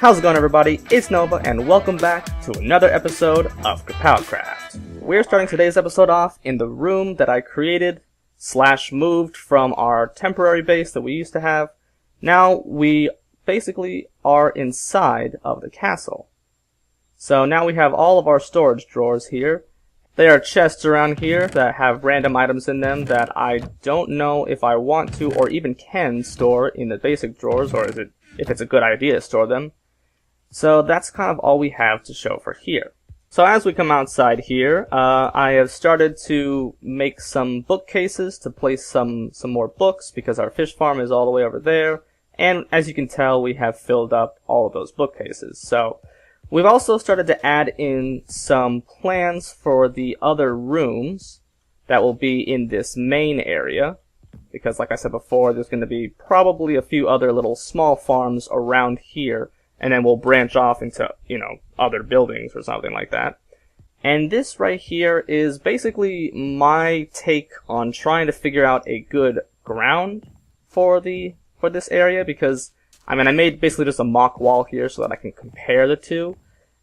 How's it going, everybody? It's Nova, and welcome back to another episode of KerPOWcraft. We're starting today's episode off in the room that I created / moved from our temporary base that we used to have. Now we basically are inside of the castle. So now we have all of our storage drawers here. There are chests around here that have random items in them that I don't know if I want to or even can store in the basic drawers, or if it's a good idea to store them. So that's kind of all we have to show for here. So as we come outside here, I have started to make some bookcases to place some more books because our fish farm is all the way over there. And as you can tell, we have filled up all of those bookcases. So we've also started to add in some plans for the other rooms that will be in this main area. Because like I said before, there's going to be probably a few other little small farms around here. And then we'll branch off into, other buildings or something like that. And this right here is basically my take on trying to figure out a good ground for this area, because, I made basically just a mock wall here so that I can compare the two.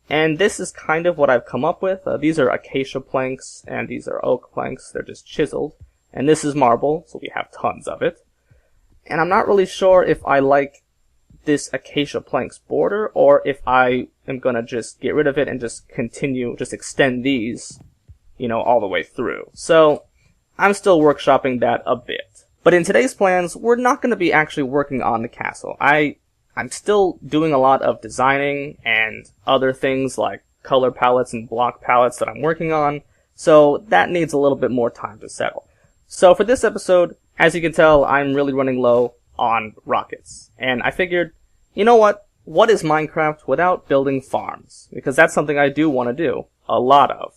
And this is kind of what I've come up with. These are acacia planks, and these are oak planks. They're just chiseled. And this is marble, so we have tons of it. And I'm not really sure if I like this acacia planks border, or if I am gonna just get rid of it and just extend these, all the way through. So, I'm still workshopping that a bit. But in today's plans, we're not gonna be actually working on the castle. I'm still doing a lot of designing and other things like color palettes and block palettes that I'm working on, so that needs a little bit more time to settle. So for this episode, as you can tell, I'm really running low on rockets. And I figured, you know what? What is Minecraft without building farms? Because that's something I do want to do. A lot of.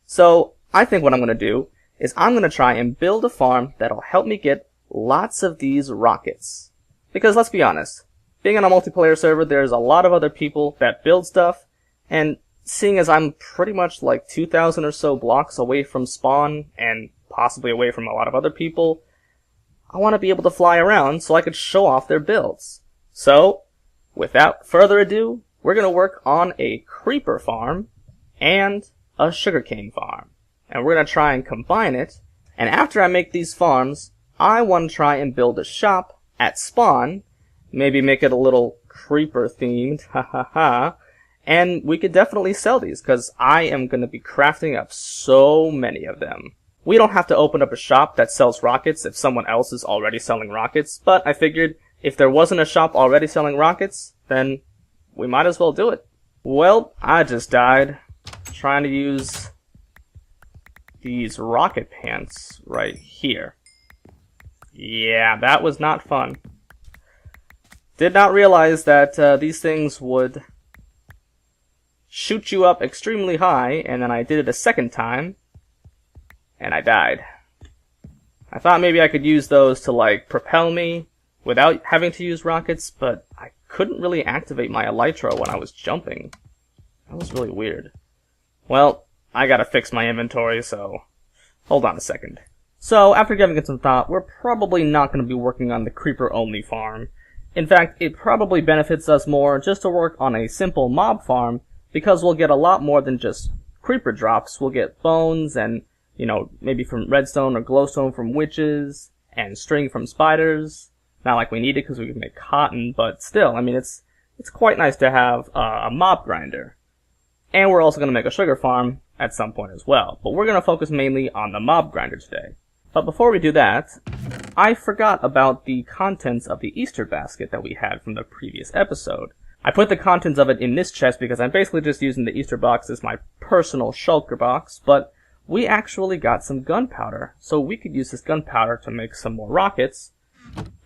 So, I think what I'm going to do is I'm going to try and build a farm that'll help me get lots of these rockets. Because let's be honest, being on a multiplayer server, there's a lot of other people that build stuff, and seeing as I'm pretty much like 2,000 or so blocks away from spawn, and possibly away from a lot of other people, I want to be able to fly around so I could show off their builds. So, without further ado, we're going to work on a creeper farm and a sugarcane farm. And we're going to try and combine it. And after I make these farms, I want to try and build a shop at spawn. Maybe make it a little creeper themed, and we could definitely sell these, because I am going to be crafting up so many of them. We don't have to open up a shop that sells rockets if someone else is already selling rockets, but I figured if there wasn't a shop already selling rockets, then we might as well do it. Well, I just died trying to use these rocket pants right here. Yeah, that was not fun. Did not realize that these things would shoot you up extremely high, and then I did it a second time, and I died. I thought maybe I could use those to, propel me without having to use rockets, but I couldn't really activate my elytra when I was jumping. That was really weird. Well, I gotta fix my inventory, so hold on a second. So, after giving it some thought, we're probably not going to be working on the creeper-only farm. In fact, it probably benefits us more just to work on a simple mob farm, because we'll get a lot more than just creeper drops. We'll get bones and maybe from redstone or glowstone from witches, and string from spiders. Not like we need it because we can make cotton, but still, it's quite nice to have a mob grinder. And we're also going to make a sugar farm at some point as well. But we're going to focus mainly on the mob grinder today. But before we do that, I forgot about the contents of the Easter basket that we had from the previous episode. I put the contents of it in this chest because I'm basically just using the Easter box as my personal shulker box, but we actually got some gunpowder, so we could use this gunpowder to make some more rockets,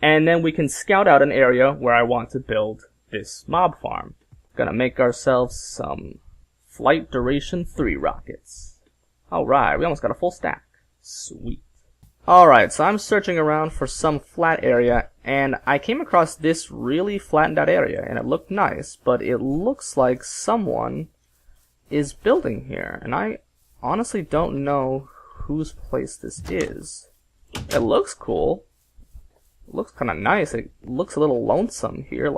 and then we can scout out an area where I want to build this mob farm. Gonna make ourselves some Flight Duration 3 rockets. Alright, we almost got a full stack. Sweet. Alright, so I'm searching around for some flat area, and I came across this really flattened out area, and it looked nice, but it looks like someone is building here, and I honestly don't know whose place this is. It looks cool. It looks kind of nice. It looks a little lonesome here.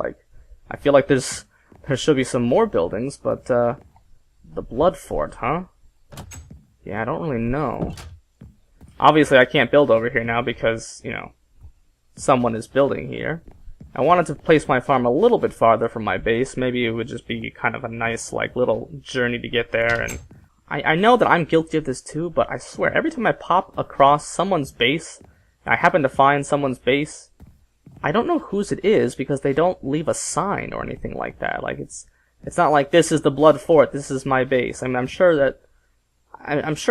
I feel like there's There should be some more buildings, but, the Blood Fort, huh? Yeah, I don't really know. Obviously, I can't build over here now because, you know, someone is building here. I wanted to place my farm a little bit farther from my base. Maybe it would just be kind of a nice, like, little journey to get there. And I know that I'm guilty of this too, but I swear, every time I pop across someone's base, and I happen to find someone's base, I don't know whose it is because they don't leave a sign or anything like that. Like, it's not like, this is the Blood Fort, this is my base. I mean, I'm sure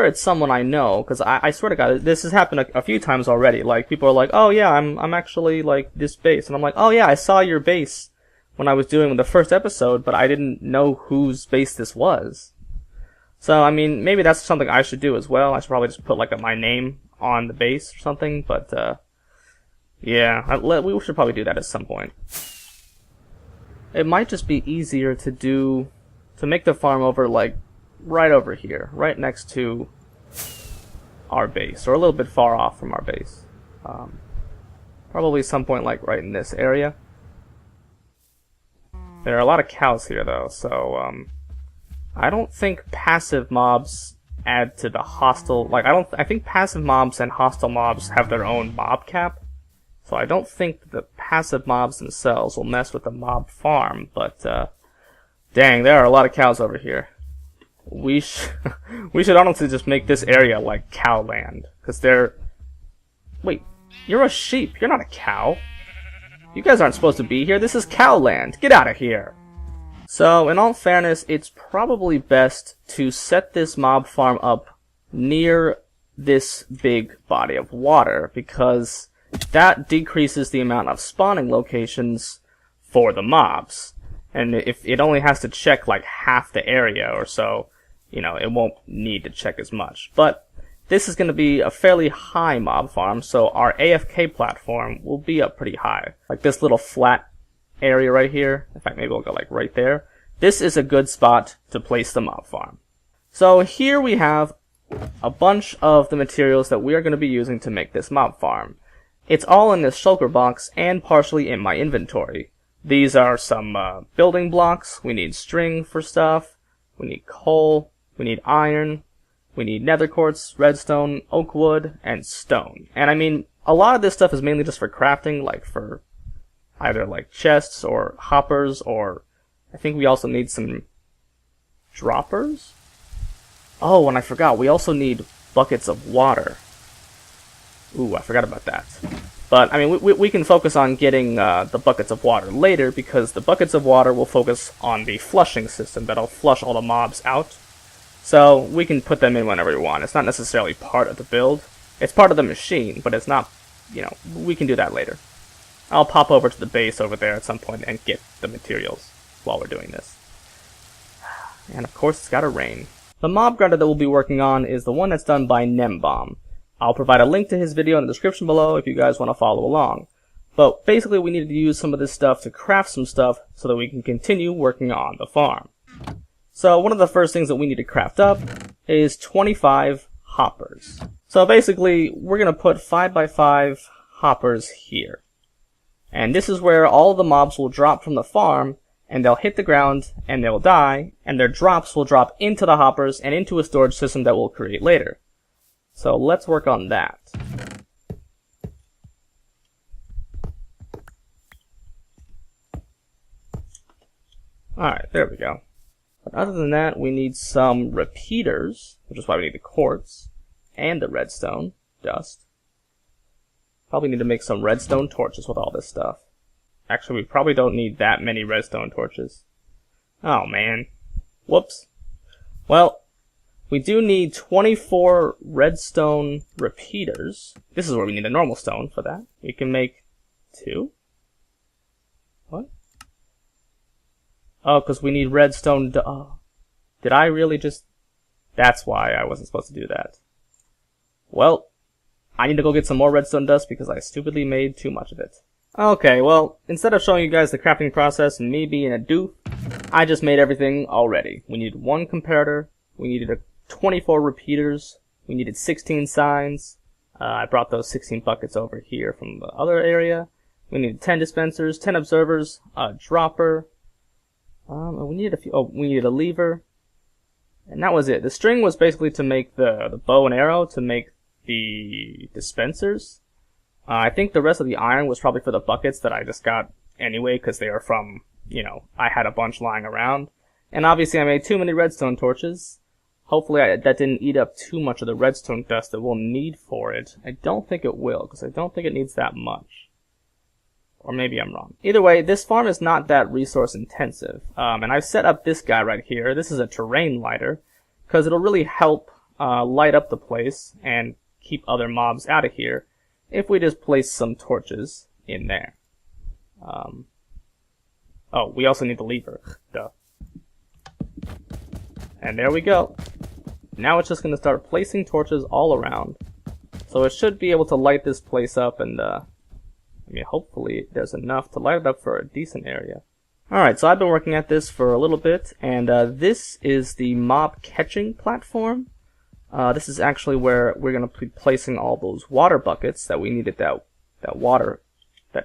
it's someone I know, because I swear to God, this has happened a few times already. Like, people are like, oh yeah, I'm actually, like, this base. And I'm like, oh yeah, I saw your base when I was doing the first episode, but I didn't know whose base this was. So, I mean, maybe that's something I should do as well. I should probably just put, like, my name on the base or something, but, yeah, we should probably do that at some point. It might just be easier to make the farm over, like, right over here, right next to our base, or a little bit far off from our base. Probably some point like right in this area. There are a lot of cows here though, so I don't think passive mobs add to the hostile, like I think passive mobs and hostile mobs have their own mob cap. So I don't think the passive mobs themselves will mess with the mob farm, but dang, there are a lot of cows over here. We should honestly just make this area like cow land, because they're... Wait, you're a sheep, you're not a cow. You guys aren't supposed to be here, this is cow land, get out of here. So, in all fairness, it's probably best to set this mob farm up near this big body of water, because that decreases the amount of spawning locations for the mobs. And if it only has to check like half the area or so, you know, it won't need to check as much. But this is going to be a fairly high mob farm, so our AFK platform will be up pretty high. Like this little flat area right here. In fact, maybe we'll go like right there. This is a good spot to place the mob farm. So here we have a bunch of the materials that we are going to be using to make this mob farm. It's all in this shulker box and partially in my inventory. These are some building blocks. We need string for stuff. We need coal. We need iron. We need nether quartz, redstone, oak wood, and stone. And I mean, a lot of this stuff is mainly just for crafting, like for either like chests or hoppers, or I think we also need some droppers. Oh, and I forgot, we also need buckets of water. Ooh, I forgot about that. But, I mean, we can focus on getting the buckets of water later, because the buckets of water will focus on the flushing system that'll flush all the mobs out. So, we can put them in whenever we want. It's not necessarily part of the build. It's part of the machine, but it's not, you know, we can do that later. I'll pop over to the base over there at some point and get the materials while we're doing this. And of course, it's gotta rain. The mob grinder that we'll be working on is the one that's done by Gnembon. I'll provide a link to his video in the description below if you guys want to follow along. But basically we needed to use some of this stuff to craft some stuff so that we can continue working on the farm. So one of the first things that we need to craft up is 25 hoppers. So basically we're going to put 5x5 hoppers here. And this is where all of the mobs will drop from the farm, and they'll hit the ground and they'll die, and their drops will drop into the hoppers and into a storage system that we'll create later. So let's work on that. Alright, there we go. But other than that, we need some repeaters, which is why we need the quartz, and the redstone dust. Probably need to make some redstone torches with all this stuff. Actually, we probably don't need that many redstone torches. Oh man. Whoops. Well, we do need 24 redstone repeaters. This is where we need a normal stone for that. We can make 2? What? Oh, because we need redstone. Did I really just... That's why I wasn't supposed to do that. Well, I need to go get some more redstone dust because I stupidly made too much of it. Okay, well, instead of showing you guys the crafting process and me being a doof, I just made everything already. We needed 1 comparator, we needed 24 repeaters, we needed 16 signs. I brought those 16 buckets over here from the other area. We needed 10 dispensers, 10 observers, a dropper, We needed a few. Oh, we needed a lever, and that was it. The string was basically to make the bow and arrow, to make the dispensers. I think the rest of the iron was probably for the buckets that I just got anyway, because they were from, I had a bunch lying around. And obviously I made too many redstone torches. Hopefully that didn't eat up too much of the redstone dust that we'll need for it. I don't think it will, because I don't think it needs that much. Or maybe I'm wrong. Either way, this farm is not that resource intensive. And I've set up this guy right here. This is a terrain lighter, because it'll really help light up the place and keep other mobs out of here if we just place some torches in there. Oh, we also need the lever. Duh. And there we go. Now it's just going to start placing torches all around. So it should be able to light this place up, and hopefully there's enough to light it up for a decent area. Alright, so I've been working at this for a little bit, and this is the mob catching platform. This is actually where we're going to be placing all those water buckets that we needed that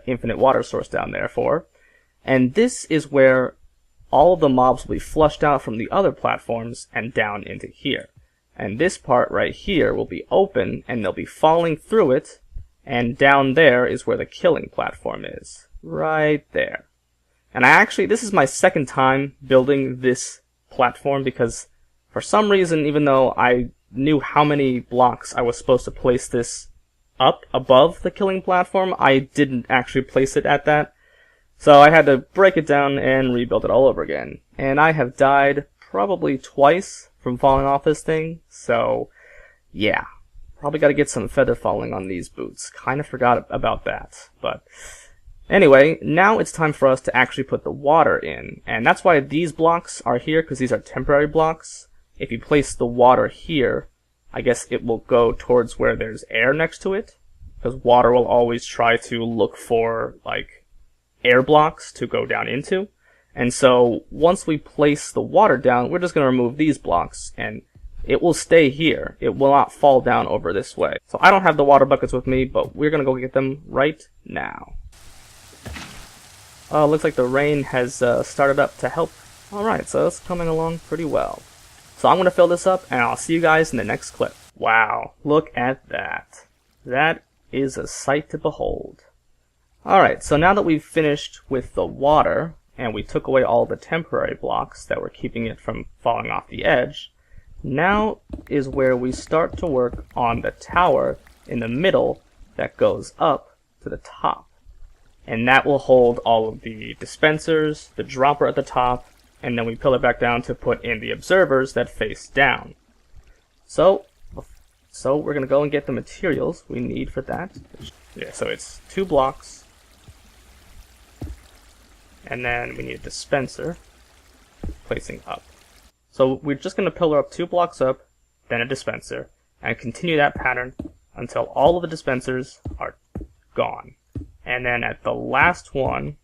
infinite water source down there for. And this is where all of the mobs will be flushed out from the other platforms and down into here. And this part right here will be open, and they'll be falling through it, and down there is where the killing platform is. Right there. And this is my second time building this platform, because for some reason, even though I knew how many blocks I was supposed to place this up above the killing platform, I didn't actually place it at that. So I had to break it down and rebuild it all over again. And I have died probably twice from falling off this thing, so yeah. Probably gotta get some feather falling on these boots. Kinda forgot about that. But anyway, now it's time for us to actually put the water in. And that's why these blocks are here, because these are temporary blocks. If you place the water here, I guess it will go towards where there's air next to it, because water will always try to look for, air blocks to go down into. And so once we place the water down, we're just going to remove these blocks, and it will stay here. It will not fall down over this way. So I don't have the water buckets with me, but we're going to go get them right now. Oh, looks like the rain has started up to help. Alright, so it's coming along pretty well. So I'm going to fill this up, and I'll see you guys in the next clip. Wow, look at that. That is a sight to behold. Alright, so now that we've finished with the water, and we took away all the temporary blocks that were keeping it from falling off the edge, now is where we start to work on the tower in the middle that goes up to the top. And that will hold all of the dispensers, the dropper at the top, and then we pillar back down to put in the observers that face down. So we're going to go and get the materials we need for that. Yeah, so it's 2 blocks. And then we need a dispenser placing up. So we're just going to pillar up 2 blocks up, then a dispenser, and continue that pattern until all of the dispensers are gone. And then at the last one,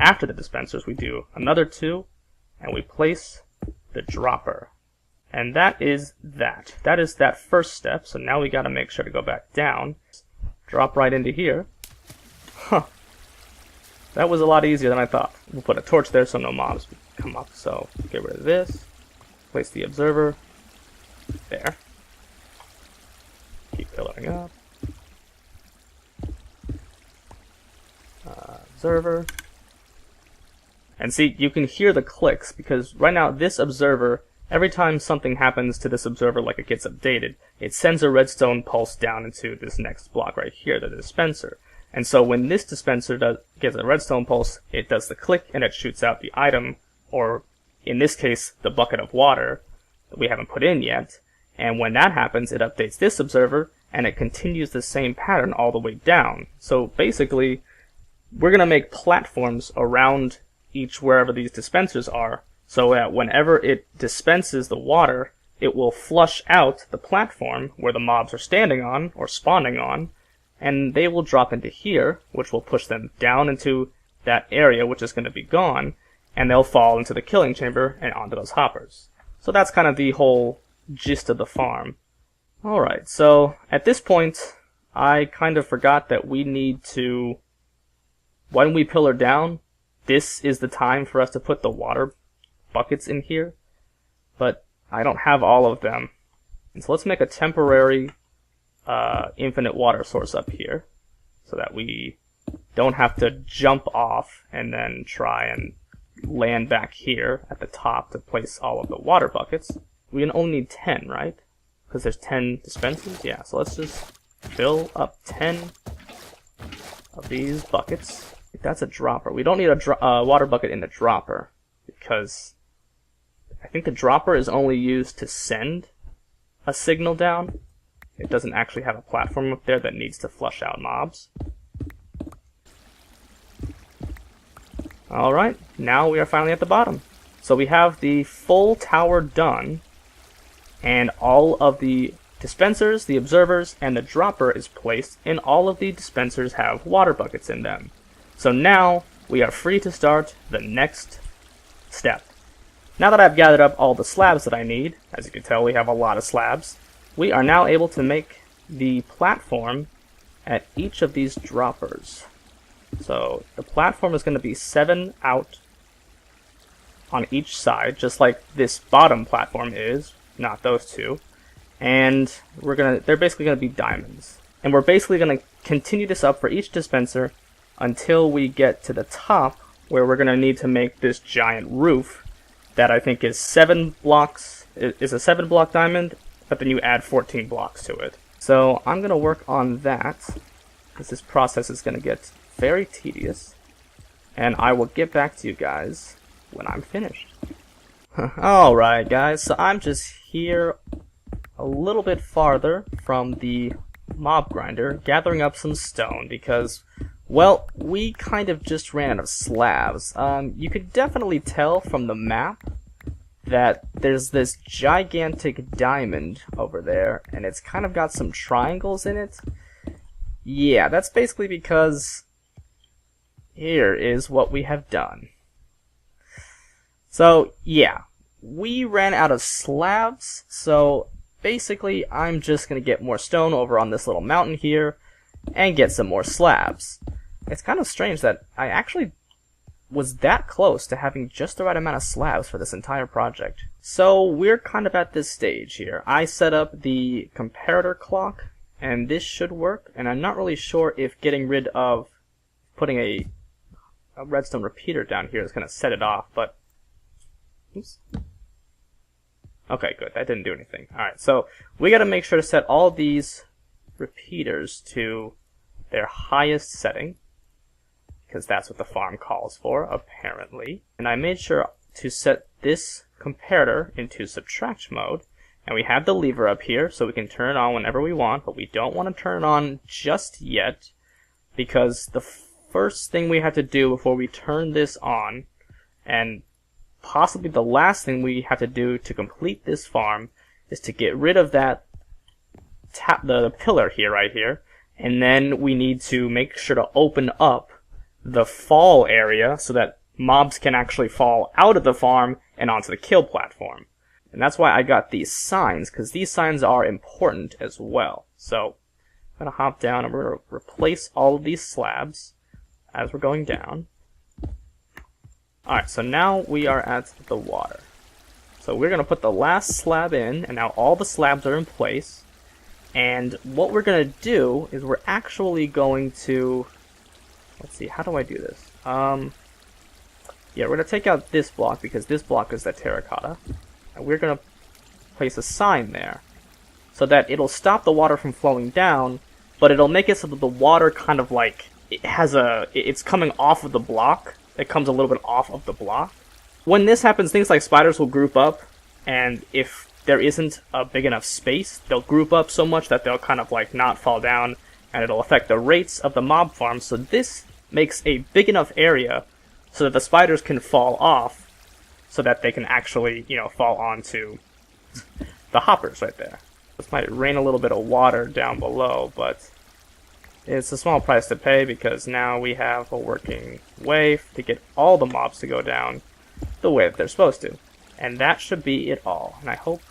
after the dispensers, we do another 2, and we place the dropper. And that is that. That is that first step, so now we got to make sure to go back down. Drop right into here. Huh. That was a lot easier than I thought. We'll put a torch there so no mobs come up. So get rid of this. Place the observer there. Keep pillaring up. Observer. And see, you can hear the clicks, because right now this observer, every time something happens to this observer, like it gets updated, it sends a redstone pulse down into this next block right here, the dispenser. And so when this dispenser gets a redstone pulse, it does the click and it shoots out the item, or in this case, the bucket of water that we haven't put in yet. And when that happens, it updates this observer, and it continues the same pattern all the way down. So basically, we're going to make platforms around each wherever these dispensers are, so that whenever it dispenses the water, it will flush out the platform where the mobs are standing on, or spawning on, and they will drop into here, which will push them down into that area, which is going to be gone, and they'll fall into the killing chamber and onto those hoppers. So that's kind of the whole gist of the farm. Alright, so at this point, I kind of forgot that we need to, when we pillar down, this is the time for us to put the water buckets in here, but I don't have all of them. And so let's make a temporary infinite water source up here so that we don't have to jump off and then try and land back here at the top to place all of the water buckets. We can only need 10, right? Because there's 10 dispensers? Yeah, so let's just fill up 10 of these buckets. That's a dropper. We don't need a water bucket in the dropper because I think the dropper is only used to send a signal down. It doesn't actually have a platform up there that needs to flush out mobs. Alright, now we are finally at the bottom. So we have the full tower done, and all of the dispensers, the observers, and the dropper is placed, and all of the dispensers have water buckets in them. So now we are free to start the next step. Now that I've gathered up all the slabs that I need, as you can tell we have a lot of slabs, we are now able to make the platform at each of these droppers. So the platform is going to be 7 out on each side, just like this bottom platform is, not those two. And they're basically going to be diamonds. And we're basically going to continue this up for each dispenser until we get to the top, where we're going to need to make this giant roof that I think is 7 blocks, is a 7-block diamond, but then you add 14 blocks to it. So I'm going to work on that, because this process is going to get very tedious, and I will get back to you guys when I'm finished. Alright guys, so I'm just here a little bit farther from the mob grinder, gathering up some stone, because, well, we kind of just ran out of slabs. You could definitely tell from the map that there's this gigantic diamond over there, and it's kind of got some triangles in it. Yeah, that's basically because here is what we have done. So, yeah, we ran out of slabs, so basically I'm just going to get more stone over on this little mountain here and get some more slabs. It's kind of strange that I actually was that close to having just the right amount of slabs for this entire project. So we're kind of at this stage here. I set up the comparator clock, and this should work, and I'm not really sure if getting rid of putting a redstone repeater down here is going to set it off, but oops. Okay, good. That didn't do anything. Alright, so we got to make sure to set all these repeaters to their highest setting, because that's what the farm calls for, apparently. And I made sure to set this comparator into subtract mode, and we have the lever up here, so we can turn it on whenever we want, but we don't want to turn it on just yet, because the first thing we have to do before we turn this on, and possibly the last thing we have to do to complete this farm, is to get rid of that the pillar here, right here, and then we need to make sure to open up the fall area so that mobs can actually fall out of the farm and onto the kill platform. And that's why I got these signs, because these signs are important as well. So I'm going to hop down and we're going to replace all of these slabs as we're going down. Alright, so now we are at the water. So we're going to put the last slab in, and now all the slabs are in place. And what we're going to do is we're actually going to... Let's see, how do I do this? Yeah, we're going to take out this block, because this block is the terracotta. And we're going to place a sign there, so that it'll stop the water from flowing down, but it'll make it so that the water kind of like, it's coming off of the block. It comes a little bit off of the block. When this happens, things like spiders will group up, and if there isn't a big enough space, they'll group up so much that they'll kind of like not fall down, and it'll affect the rates of the mob farm. So this makes a big enough area so that the spiders can fall off, so that they can actually, you know, fall onto the hoppers right there. This might rain a little bit of water down below, but it's a small price to pay, because now we have a working way to get all the mobs to go down the way that they're supposed to. And that should be it all, and I hope...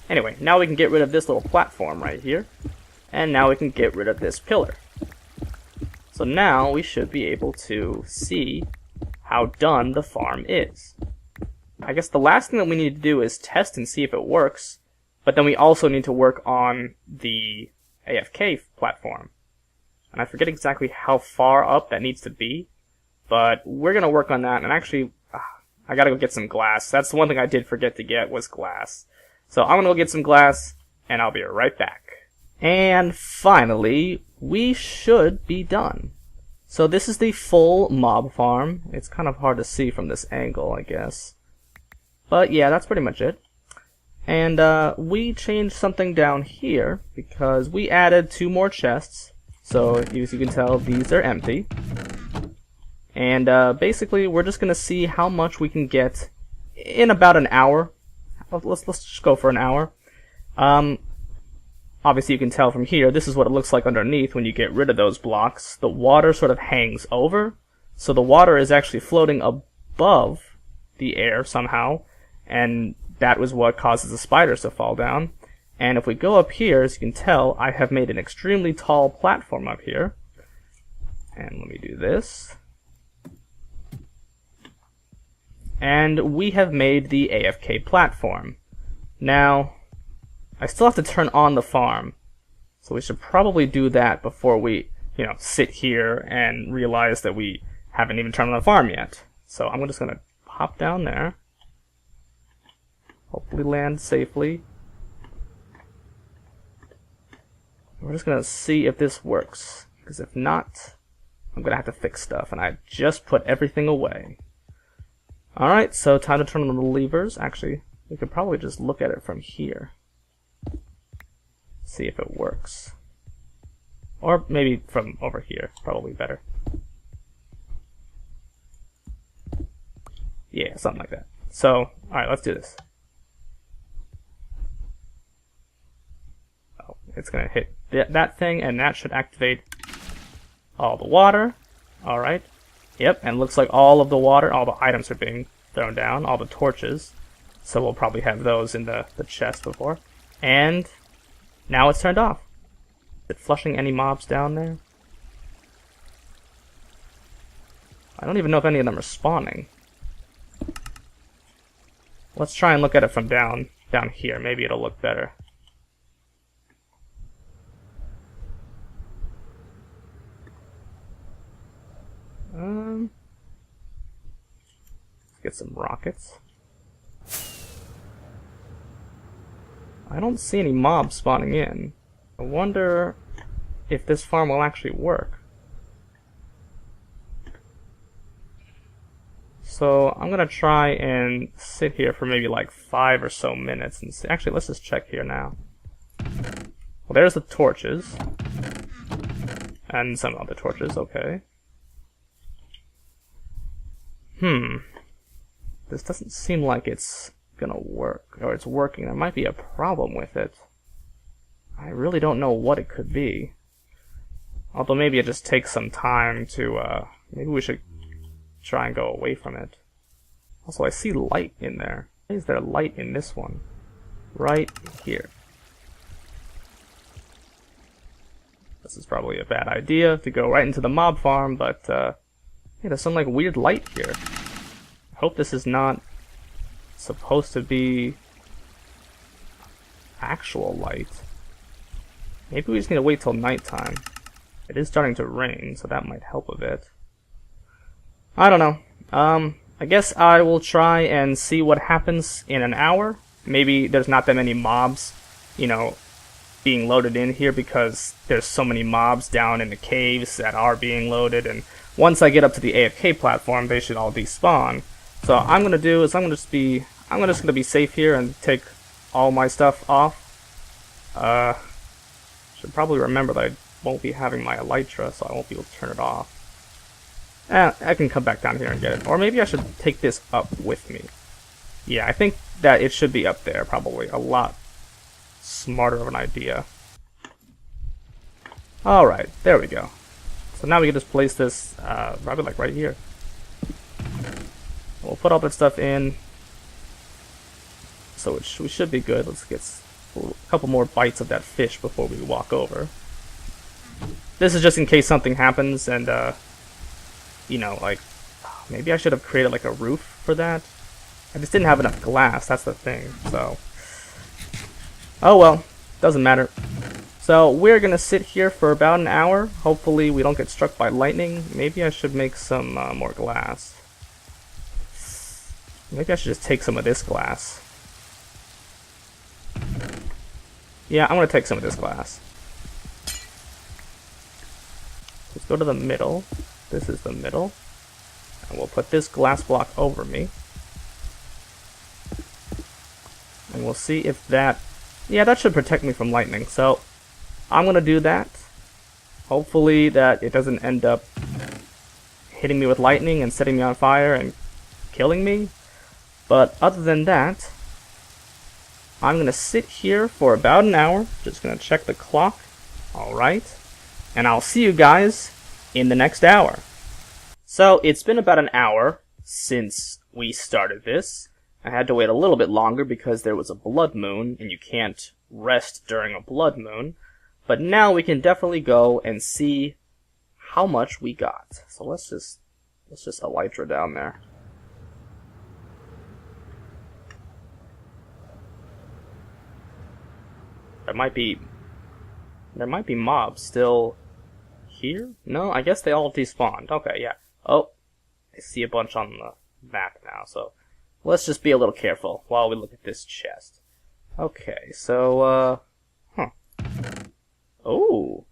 Anyway, now we can get rid of this little platform right here, and now we can get rid of this pillar. So now we should be able to see how done the farm is. I guess the last thing that we need to do is test and see if it works, but then we also need to work on the AFK platform. And I forget exactly how far up that needs to be, but we're going to work on that. And actually, I got to go get some glass. That's the one thing I did forget to get was glass. So I'm going to go get some glass, and I'll be right back. And finally, we should be done. So this is the full mob farm. It's kind of hard to see from this angle, I guess. But yeah, that's pretty much it. And we changed something down here because we added 2 more chests. So as you can tell, these are empty. And basically, we're just gonna see how much we can get in about an hour. Let's just go for an hour. Obviously, you can tell from here, this is what it looks like underneath when you get rid of those blocks. The water sort of hangs over, so the water is actually floating above the air somehow, and that was what causes the spiders to fall down. And if we go up here, as you can tell, I have made an extremely tall platform up here. And let me do this. And we have made the AFK platform. Now, I still have to turn on the farm, so we should probably do that before we, sit here and realize that we haven't even turned on the farm yet. So I'm just gonna hop down there, hopefully land safely. We're just gonna see if this works, because if not, I'm gonna have to fix stuff, and I just put everything away. Alright, so time to turn on the levers. Actually, we could probably just look at it from here. See if it works. Or maybe from over here, probably better. Yeah, something like that. So, alright, let's do this. Oh, it's gonna hit that thing, and that should activate all the water. Alright. Yep, and looks like all of the water, all the items are being thrown down, all the torches. So we'll probably have those in the chest before. And now it's turned off. Is it flushing any mobs down there? I don't even know if any of them are spawning. Let's try and look at it from down here. Maybe it'll look better. Let's get some rockets. I don't see any mobs spawning in. I wonder if this farm will actually work. So I'm gonna try and sit here for maybe like 5 or so minutes and see. Actually, let's just check here now. Well, there's the torches. And some other torches, okay. This doesn't seem like it's gonna work, or it's working. There might be a problem with it. I really don't know what it could be. Although maybe it just takes some time to, maybe we should try and go away from it. Also, I see light in there. Why is there light in this one? Right here. This is probably a bad idea to go right into the mob farm, but, yeah, there's some, like, weird light here. I hope this is not supposed to be actual light. Maybe we just need to wait till nighttime. It is starting to rain, so that might help a bit. I don't know. I guess I will try and see what happens in an hour. Maybe there's not that many mobs, being loaded in here because there's so many mobs down in the caves that are being loaded, and once I get up to the AFK platform, they should all despawn. So what I'm gonna do is I'm just gonna be safe here and take all my stuff off. Should probably remember that I won't be having my elytra, so I won't be able to turn it off. I can come back down here and get it. Or maybe I should take this up with me. Yeah, I think that it should be up there, probably. A lot smarter of an idea. Alright, there we go. So now we can just place this, probably like right here. We'll put all that stuff in. So we should be good. Let's get a couple more bites of that fish before we walk over. This is just in case something happens and, like, maybe I should have created like a roof for that. I just didn't have enough glass, that's the thing, so... Oh well, doesn't matter. So, we're gonna sit here for about an hour. Hopefully we don't get struck by lightning. Maybe I should make some more glass. Maybe I should just take some of this glass. Yeah, I'm gonna take some of this glass. Let's go to the middle. This is the middle. And we'll put this glass block over me. And we'll see if that... Yeah, that should protect me from lightning. So, I'm gonna do that. Hopefully that it doesn't end up hitting me with lightning and setting me on fire and killing me. But other than that, I'm gonna sit here for about an hour. Just gonna check the clock. Alright. And I'll see you guys in the next hour. So, it's been about an hour since we started this. I had to wait a little bit longer because there was a blood moon, and you can't rest during a blood moon. But now we can definitely go and see how much we got. So let's just elytra down there. There might be mobs still here? No, I guess they all despawned. Okay, yeah. Oh, I see a bunch on the map now, so let's just be a little careful while we look at this chest. Okay, so, Oh.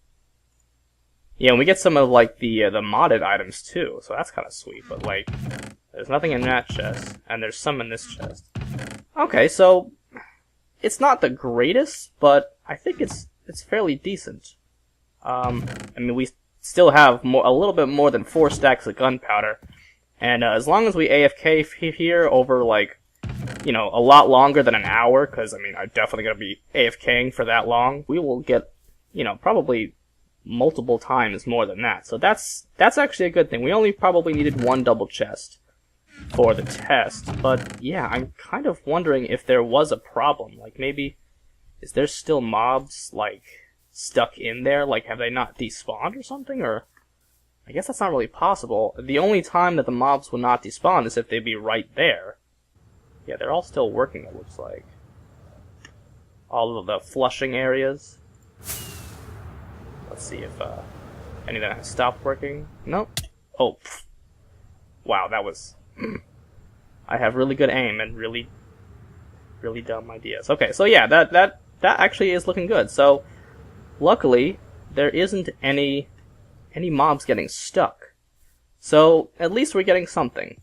Yeah, and we get some of, like, the modded items, too, so that's kind of sweet, but, like, there's nothing in that chest, and there's some in this chest. Okay, so, it's not the greatest, but I think it's fairly decent. I mean, we still have a little bit more than 4 stacks of gunpowder, and as long as we AFK here over, like, you know, a lot longer than an hour, because, I mean, I'm definitely going to be AFKing for that long, we will get, you know, probably multiple times more than that. So that's actually a good thing. We only probably needed 1 double chest for the test, but yeah, I'm kind of wondering if there was a problem. Like, maybe, is there still mobs, like, stuck in there? Like, have they not despawned or something? Or, I guess that's not really possible. The only time that the mobs will not despawn is if they'd be right there. Yeah, they're all still working, it looks like. All of the flushing areas. Let's see if any of that has stopped working. Nope. Oh. Pff. Wow, that was... I have really good aim and really dumb ideas. Okay, so yeah, that actually is looking good. So, luckily, there isn't any mobs getting stuck. So, at least we're getting something.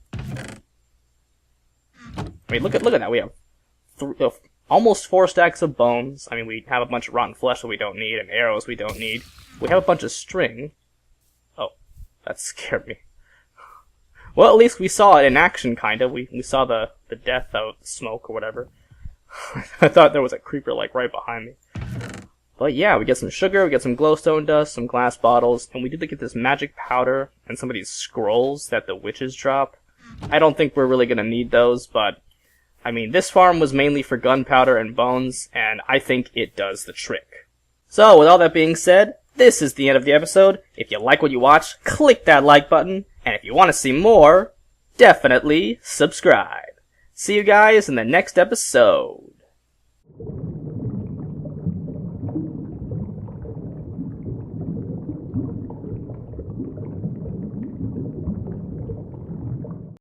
I mean, look at that. We have almost 4 stacks of bones. I mean, we have a bunch of rotten flesh that we don't need, and arrows we don't need. We have a bunch of string. Oh, that scared me. Well, at least we saw it in action, kind of. We saw the death out, smoke or whatever. I thought there was a creeper, like, right behind me. But yeah, we get some sugar, we get some glowstone dust, some glass bottles, and we did get this magic powder and some of these scrolls that the witches drop. I don't think we're really gonna need those, but I mean, this farm was mainly for gunpowder and bones, and I think it does the trick. So, with all that being said, this is the end of the episode. If you like what you watch, click that like button, and if you want to see more, definitely subscribe. See you guys in the next episode.